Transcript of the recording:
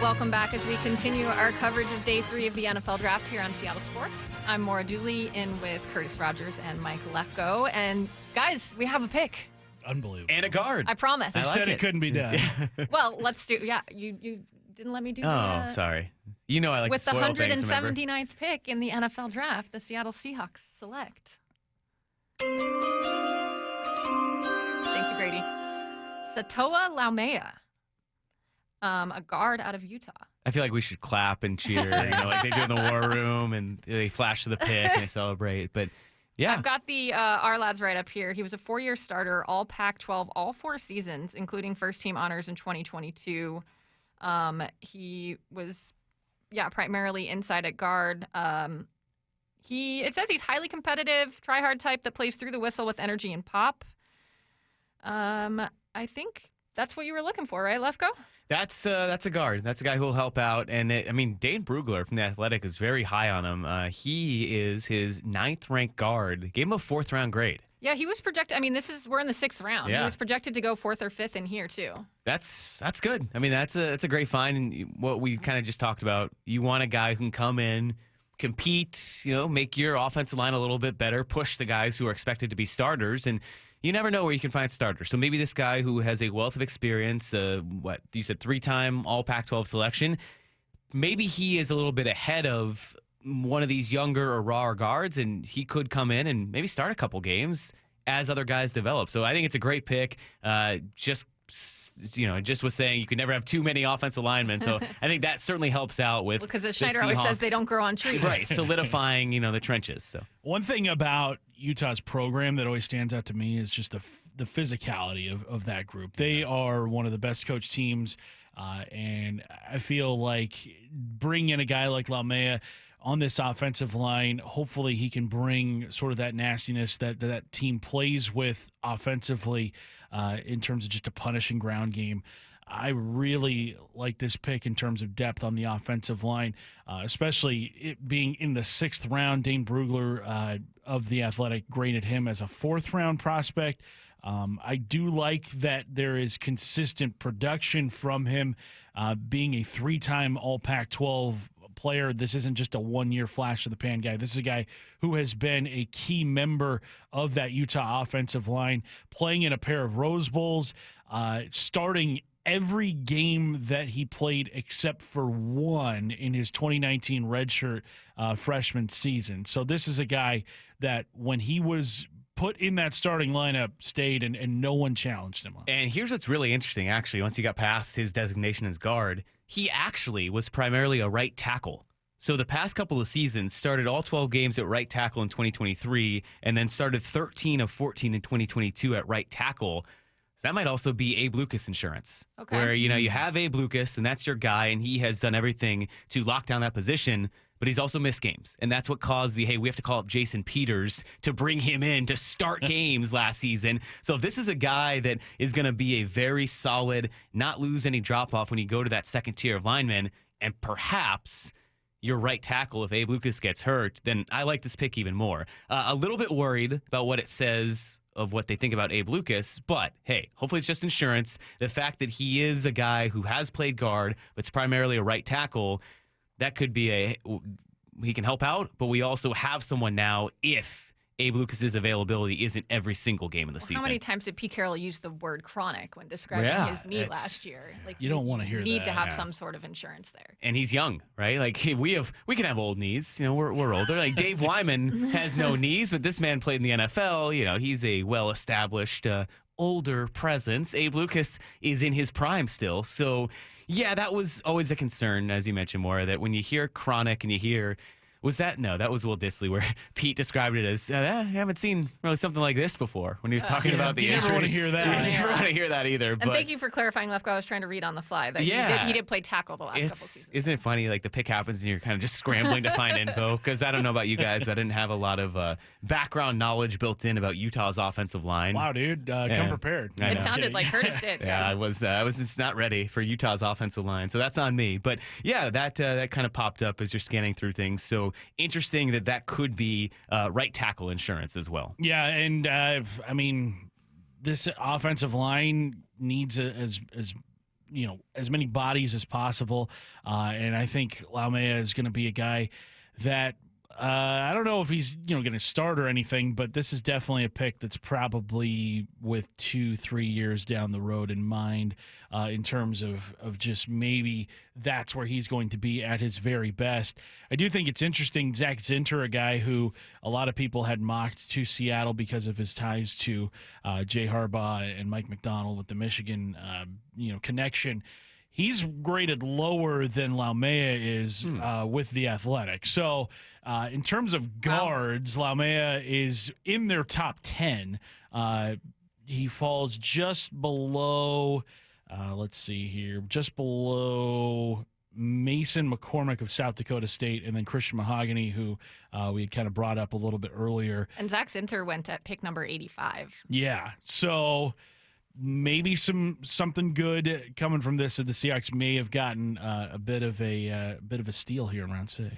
Welcome back as we continue our coverage of Day 3 of the NFL Draft here on Seattle Sports. I'm Maura Dooley in with Curtis Rogers and Mike Lefko. And guys, we have a pick. Unbelievable. And a guard. I promise. I said it couldn't be done. Well, let's do, you didn't let me do that. Oh, sorry. You know I like with to spoil the things, remember? 179th pick in the NFL Draft, the Seattle Seahawks select. Thank you, Grady. Sataoa Laumea. A guard out of Utah. I feel like we should clap and cheer, like they do in the war room, and they flash to the pick and they celebrate. But yeah, I've got the our lads right up here. He was a 4-year starter, all Pac-12, all 4 seasons, including first-team honors in 2022. He was, primarily inside at guard. It says he's highly competitive, try-hard type that plays through the whistle with energy and pop. I think that's what you were looking for, right, Lefko? That's a guard. That's a guy who will help out. And Dane Brugler from The Athletic is very high on him. He is his 9th-ranked guard. Gave him a 4th-round grade. Yeah, he was projected. We're in the 6th round. Yeah. He was projected to go 4th or 5th in here too. That's good. That's a great find. And what we kind of just talked about, you want a guy who can come in, compete, make your offensive line a little bit better, push the guys who are expected to be starters, and you never know where you can find starters. So maybe this guy who has a wealth of experience, you said 3-time All Pac-12 selection, maybe he is a little bit ahead of one of these younger or raw guards, and he could come in and maybe start a couple games as other guys develop. So I think it's a great pick. Just was saying you could never have too many offensive linemen. So I think that certainly helps out with because as Schneider always says, they don't grow on trees. Right, solidifying, the trenches. So one thing about Utah's program that always stands out to me is just the physicality of that group. They are one of the best coached teams, and I feel like bringing in a guy like Laumea on this offensive line, hopefully he can bring sort of that nastiness that team plays with offensively in terms of just a punishing ground game. I really like this pick in terms of depth on the offensive line, especially it being in the 6th round. Dane Brugler of The Athletic graded him as a 4th-round prospect. I do like that there is consistent production from him, being a 3-time All Pac-12 player. This isn't just a 1-year flash of the pan guy. This is a guy who has been a key member of that Utah offensive line, playing in a pair of Rose Bowls, starting every game that he played except for one in his 2019 redshirt freshman season. So this is a guy that when he was put in that starting lineup, stayed and no one challenged him. And here's what's really interesting, actually. Once he got past his designation as guard, he actually was primarily a right tackle. So the past couple of seasons started all 12 games at right tackle in 2023 and then started 13 of 14 in 2022 at right tackle. So that might also be Abe Lucas insurance. Okay. Where, you have Abe Lucas and that's your guy and he has done everything to lock down that position, but he's also missed games. And that's what caused we have to call up Jason Peters to bring him in to start games last season. So if this is a guy that is going to be a very solid, not lose any drop-off when you go to that second tier of linemen, and perhaps your right tackle if Abe Lucas gets hurt, then I like this pick even more. A little bit worried about what it says of what they think about Abe Lucas, but hey, hopefully it's just insurance. The fact that he is a guy who has played guard, but it's primarily a right tackle, that could be he can help out, but we also have someone now if Abe Lucas's availability isn't every single game of the season. How many times did Pete Carroll use the word chronic when describing his knee last year? Like you don't want to hear that. You need to have some sort of insurance there. And he's young, right? Like we can have old knees. We're older. Like Dave Wyman has no knees, but this man played in the NFL. He's a well-established older presence. Abe Lucas is in his prime still. So yeah, that was always a concern, as you mentioned, Maura, that when you hear chronic and you hear that was Will Dissly, where Pete described it as, I haven't seen really something like this before when he was talking about the injury. You never want to hear that. You never want to hear that either. And thank you for clarifying, Lefko. I was trying to read on the fly that he did play tackle the last couple seasons. Isn't it funny, like the pick happens and you're kind of just scrambling to find info? Because I don't know about you guys, but I didn't have a lot of background knowledge built in about Utah's offensive line. Wow, dude. Come prepared. It sounded like Curtis did. I was just not ready for Utah's offensive line, so that's on me. But yeah, that kind of popped up as you're scanning through things. So interesting that could be right tackle insurance as well. Yeah, and this offensive line needs as as many bodies as possible. And I think Laumea is going to be a guy that I don't know if he's going to start or anything, but this is definitely a pick that's probably with 2-3 years down the road in mind, in terms of just maybe that's where he's going to be at his very best. I do think it's interesting. Zach Zinter, a guy who a lot of people had mocked to Seattle because of his ties to Jay Harbaugh and Mike McDonald with the Michigan connection. He's graded lower than Laumea is with the Athletic. So in terms of guards, Laumea is in their top 10. He falls just below, let's see here, just below Mason McCormick of South Dakota State, and then Christian Mahogany, who we had kind of brought up a little bit earlier. And Zach Zinter went at pick number 85. Yeah, so maybe something good coming from this. The Seahawks may have gotten a bit of a steal here in round 6.